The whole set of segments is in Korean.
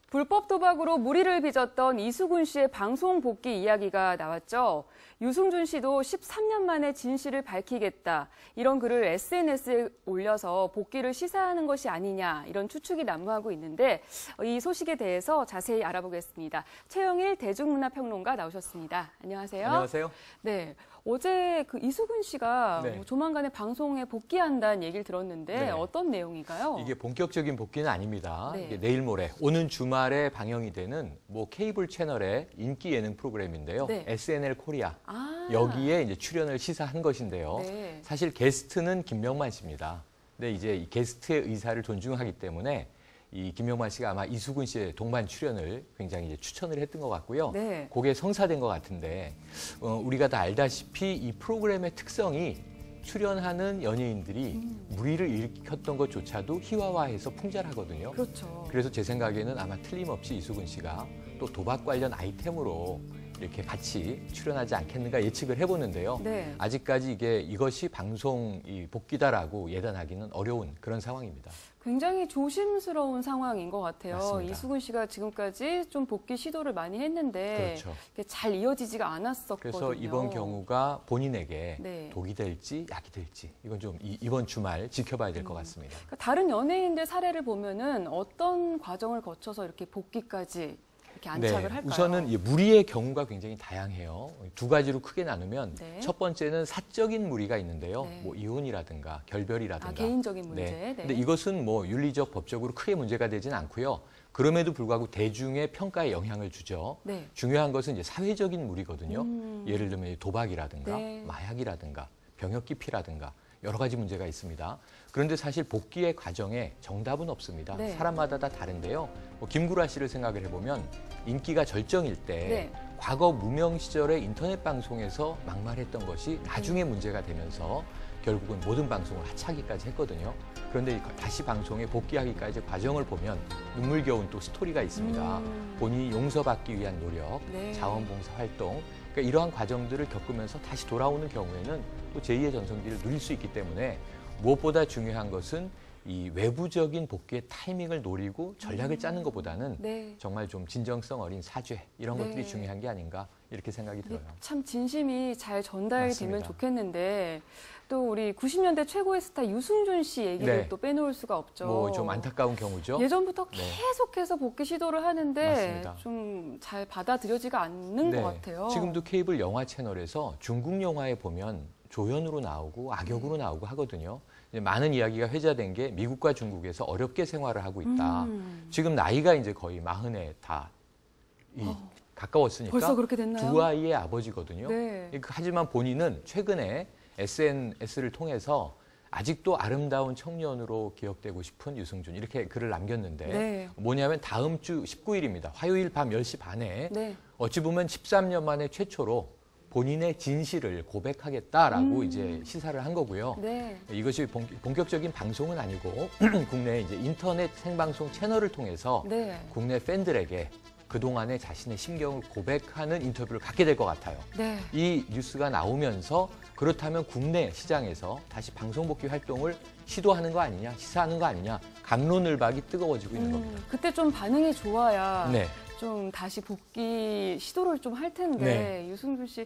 불법 도박으로 무리를 빚었던 이수근 씨의 방송 복귀 이야기가 나왔죠. 유승준 씨도 13년 만에 진실을 밝히겠다. 이런 글을 SNS에 올려서 복귀를 시사하는 것이 아니냐. 이런 추측이 난무하고 있는데 이 소식에 대해서 자세히 알아보겠습니다. 최영일 대중문화평론가 나오셨습니다. 안녕하세요. 안녕하세요. 네. 어제 그 이수근 씨가 네. 조만간에 방송에 복귀한다는 얘기를 들었는데 네. 어떤 내용인가요? 이게 본격적인 복귀는 아닙니다. 네. 이게 내일 모레 오는 주말에 방영이 되는 케이블 채널의 인기 예능 프로그램인데요. 네. SNL 코리아. 아. 여기에 이제 출연을 시사한 것인데요. 네. 사실 게스트는 김명만 씨입니다. 근데 이제 이 게스트의 의사를 존중하기 때문에 이 김명만 씨가 아마 이수근 씨의 동반 출연을 굉장히 이제 추천을 했던 것 같고요. 네. 그게 성사된 것 같은데 우리가 다 알다시피 이 프로그램의 특성이 출연하는 연예인들이 무리를 일으켰던 것조차도 희화화해서 풍자하거든요. 그렇죠. 그래서 제 생각에는 아마 틀림없이 이수근 씨가 또 도박 관련 아이템으로 이렇게 같이 출연하지 않겠는가 예측을 해보는데요. 네. 아직까지 이것이 방송 복귀다라고 예단하기는 어려운 그런 상황입니다. 굉장히 조심스러운 상황인 것 같아요. 맞습니다. 이수근 씨가 지금까지 좀 복귀 시도를 많이 했는데 그렇죠. 이게 잘 이어지지가 않았었거든요. 그래서 이번 경우가 본인에게 네. 독이 될지 약이 될지 이건 좀 이번 주말 지켜봐야 될 것 같습니다. 그러니까 다른 연예인들 사례를 보면은 어떤 과정을 거쳐서 이렇게 복귀까지 이렇게 안착을 할까요? 우선은 무리의 경우가 굉장히 다양해요. 두 가지로 크게 나누면 네. 첫 번째는 사적인 무리가 있는데요. 네. 이혼이라든가 결별이라든가. 개인적인 문제. 네. 네. 근데 이것은 윤리적 법적으로 크게 문제가 되진 않고요. 그럼에도 불구하고 대중의 평가에 영향을 주죠. 네. 중요한 것은 이제 사회적인 무리거든요. 예를 들면 도박이라든가 네. 마약이라든가 병역 기피라든가 여러 가지 문제가 있습니다. 그런데 사실 복귀의 과정에 정답은 없습니다. 네. 사람마다 다 다른데요. 김구라 씨를 생각을 해보면 인기가 절정일 때 네. 과거 무명 시절의 인터넷 방송에서 막말했던 것이 나중에 문제가 되면서 결국은 모든 방송을 하차하기까지 했거든요. 그런데 다시 방송에 복귀하기까지 과정을 보면 눈물겨운 또 스토리가 있습니다. 본인이 용서받기 위한 노력, 네. 자원봉사 활동, 그러니까 이러한 과정들을 겪으면서 다시 돌아오는 경우에는 또 제2의 전성기를 누릴 수 있기 때문에 무엇보다 중요한 것은 이 외부적인 복귀의 타이밍을 노리고 전략을 짜는 것보다는 네. 정말 좀 진정성 어린 사죄 이런 네. 것들이 중요한 게 아닌가 이렇게 생각이 들어요. 참 진심이 잘 전달되면 맞습니다. 좋겠는데 또 우리 90년대 최고의 스타 유승준 씨 얘기를 네. 또 빼놓을 수가 없죠. 좀 안타까운 경우죠. 예전부터 네. 계속해서 복귀 시도를 하는데 맞습니다. 좀 잘 받아들여지가 않는 것 같아요. 지금도 케이블 영화 채널에서 중국 영화에 보면 조연으로 나오고 악역으로 나오고 하거든요. 이제 많은 이야기가 회자된 게 미국과 중국에서 어렵게 생활을 하고 있다. 지금 나이가 이제 거의 40에 다 가까웠으니까 벌써 그렇게 됐나요? 두 아이의 아버지거든요. 네. 하지만 본인은 최근에 SNS를 통해서 아직도 아름다운 청년으로 기억되고 싶은 유승준 이렇게 글을 남겼는데 네. 뭐냐면 다음 주 19일입니다. 화요일 밤 10시 반에 네. 어찌 보면 13년 만에 최초로 본인의 진실을 고백하겠다라고 이제 시사를 한 거고요. 네. 이것이 본격적인 방송은 아니고 국내 이제 인터넷 생방송 채널을 통해서 네. 국내 팬들에게 그동안의 자신의 심경을 고백하는 인터뷰를 갖게 될 것 같아요. 네. 이 뉴스가 나오면서 그렇다면 국내 시장에서 다시 방송 복귀 활동을 시도하는 거 아니냐, 시사하는 거 아니냐, 강론을박이 뜨거워지고 있는 겁니다. 그때 좀 반응이 좋아야 네. 좀 다시 복귀 시도를 좀 할 텐데 네. 유승준 씨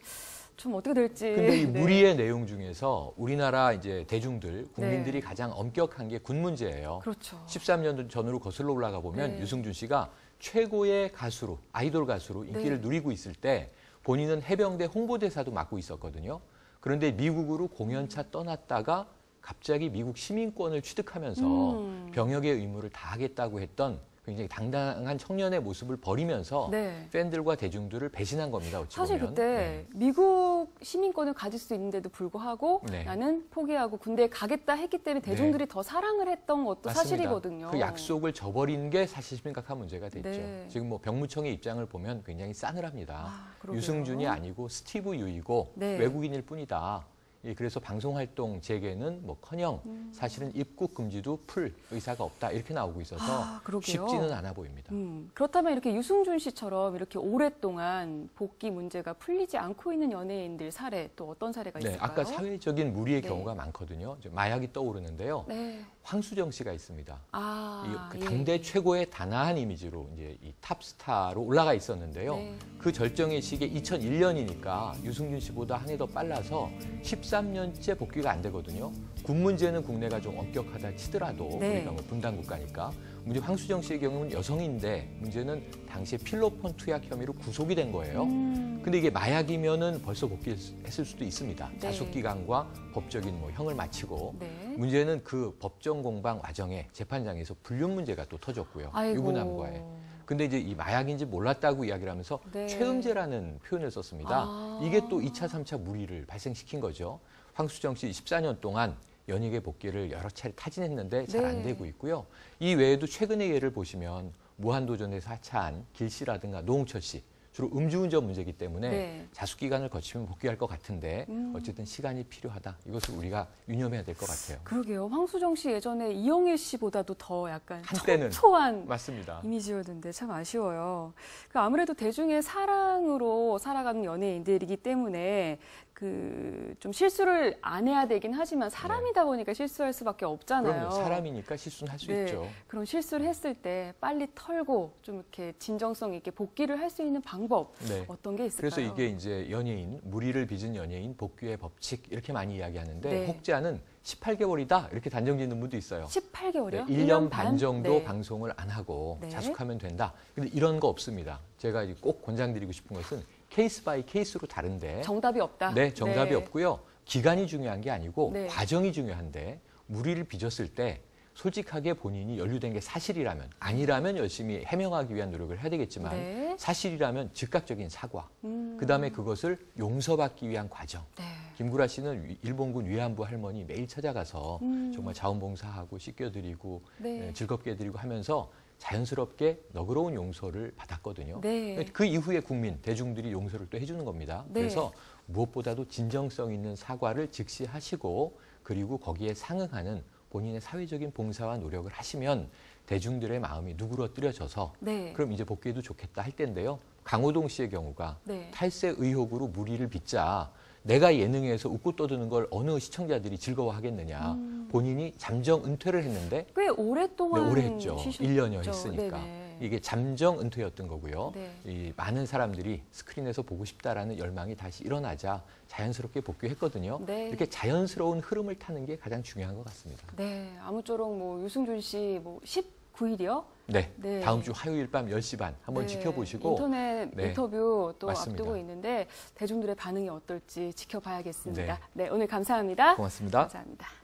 좀 어떻게 될지. 근데 이 네. 무리의 내용 중에서 우리나라 이제 대중들, 국민들이 네. 가장 엄격한 게 군 문제예요. 그렇죠. 13년 전으로 거슬러 올라가 보면 네. 유승준 씨가 최고의 가수로, 아이돌 가수로 인기를 네. 누리고 있을 때 본인은 해병대 홍보대사도 맡고 있었거든요. 그런데 미국으로 공연차 떠났다가 갑자기 미국 시민권을 취득하면서 병역의 의무를 다하겠다고 했던 굉장히 당당한 청년의 모습을 버리면서 네. 팬들과 대중들을 배신한 겁니다. 어찌 사실 보면. 그때 미국 시민권을 가질 수 있는데도 불구하고 네. 나는 포기하고 군대에 가겠다 했기 때문에 대중들이 더 사랑을 했던 것도 맞습니다. 사실이거든요. 그 약속을 저버린 게 사실 심각한 문제가 됐죠. 네. 지금 병무청의 입장을 보면 굉장히 싸늘합니다. 그러게요. 유승준이 아니고 스티브 유이고 네. 외국인일 뿐이다. 그래서 방송 활동 재개는 뭐커녕 사실은 입국 금지도 풀 의사가 없다 이렇게 나오고 있어서 쉽지는 않아 보입니다. 그렇다면 이렇게 유승준 씨처럼 이렇게 오랫동안 복귀 문제가 풀리지 않고 있는 연예인들 사례 또 어떤 사례가 있을까요? 아까 사회적인 무리의 경우가 많거든요. 마약이 떠오르는데요. 황수정 씨가 있습니다. 당대 최고의 단아한 이미지로 이제 이 탑스타로 올라가 있었는데요. 그 절정의 시기에 2001년이니까 유승준 씨보다 한 해 더 빨라서 13년째 복귀가 안 되거든요. 군 문제는 국내가 좀 엄격하다 치더라도 우리가 뭐 분단 국가니까. 문제 황수정 씨의 경우는 여성인데 문제는 당시에 필로폰 투약 혐의로 구속이 된 거예요. 근데 이게 마약이면은 벌써 복귀했을 수도 있습니다. 자숙 기간과 법적인 뭐 형을 마치고 문제는 그 법정 공방 과정에 재판장에서 불륜 문제가 또 터졌고요. 유부남과의. 근데 이제 이 마약인지 몰랐다고 이야기를 하면서 최음제라는 표현을 썼습니다. 이게 또 2차, 3차 무리를 발생시킨 거죠. 황수정 씨 14년 동안 연예계 복귀를 여러 차례 타진했는데 잘 안 되고 있고요. 이 외에도 최근의 예를 보시면 무한도전에서 하차한 길 씨라든가 노홍철 씨. 주로 음주운전 문제이기 때문에 자숙 기간을 거치면 복귀할 것 같은데 어쨌든 시간이 필요하다. 이것을 우리가 유념해야 될 것 같아요. 그러게요. 황수정 씨 예전에 이영애 씨보다도 더 약간 한때는 촘촘한 맞습니다. 이미지였는데 참 아쉬워요. 아무래도 대중의 사랑으로 살아가는 연예인들이기 때문에 좀 실수를 안 해야 되긴 하지만 사람이다 보니까 실수할 수밖에 없잖아요. 그럼요. 사람이니까 실수는 할 수 있죠. 그럼 실수를 했을 때 빨리 털고 좀 이렇게 진정성 있게 복귀를 할 수 있는 방법 어떤 게 있을까요? 그래서 이게 이제 연예인, 무리를 빚은 연예인 복귀의 법칙 이렇게 많이 이야기하는데 혹자는 18개월이다 이렇게 단정 짓는 분도 있어요. 18개월이요? 1년 반 정도 방송을 안 하고 자숙하면 된다. 근데 이런 거 없습니다. 제가 꼭 권장드리고 싶은 것은 케이스 바이 케이스로 다른데 정답이 없다? 네, 정답이 없고요. 기간이 중요한 게 아니고 과정이 중요한데 무리를 빚었을 때 솔직하게 본인이 연루된 게 사실이라면 아니라면 열심히 해명하기 위한 노력을 해야 되겠지만 사실이라면 즉각적인 사과 그다음에 그것을 용서받기 위한 과정 김구라 씨는 일본군 위안부 할머니 매일 찾아가서 정말 자원봉사하고 씻겨드리고 즐겁게 해드리고 하면서 자연스럽게 너그러운 용서를 받았거든요. 그 이후에 국민, 대중들이 용서를 또 해주는 겁니다. 그래서 무엇보다도 진정성 있는 사과를 즉시 하시고 그리고 거기에 상응하는 본인의 사회적인 봉사와 노력을 하시면 대중들의 마음이 누그러뜨려져서 그럼 이제 복귀해도 좋겠다 할 텐데요. 강호동 씨의 경우가 탈세 의혹으로 무리를 빚자 내가 예능에서 웃고 떠드는 걸 어느 시청자들이 즐거워하겠느냐. 본인이 잠정 은퇴를 했는데 꽤 오랫동안 오래 했죠. 쉬셨죠. 1년여 했으니까. 이게 잠정 은퇴였던 거고요. 이 많은 사람들이 스크린에서 보고 싶다라는 열망이 다시 일어나자 자연스럽게 복귀했거든요. 이렇게 자연스러운 흐름을 타는 게 가장 중요한 것 같습니다. 아무쪼록 유승준 씨 19일이요? 다음 주 화요일 밤 10시 반 한번 지켜보시고 인터넷 인터뷰 또 맞습니다. 앞두고 있는데 대중들의 반응이 어떨지 지켜봐야겠습니다. 오늘 감사합니다. 고맙습니다. 감사합니다.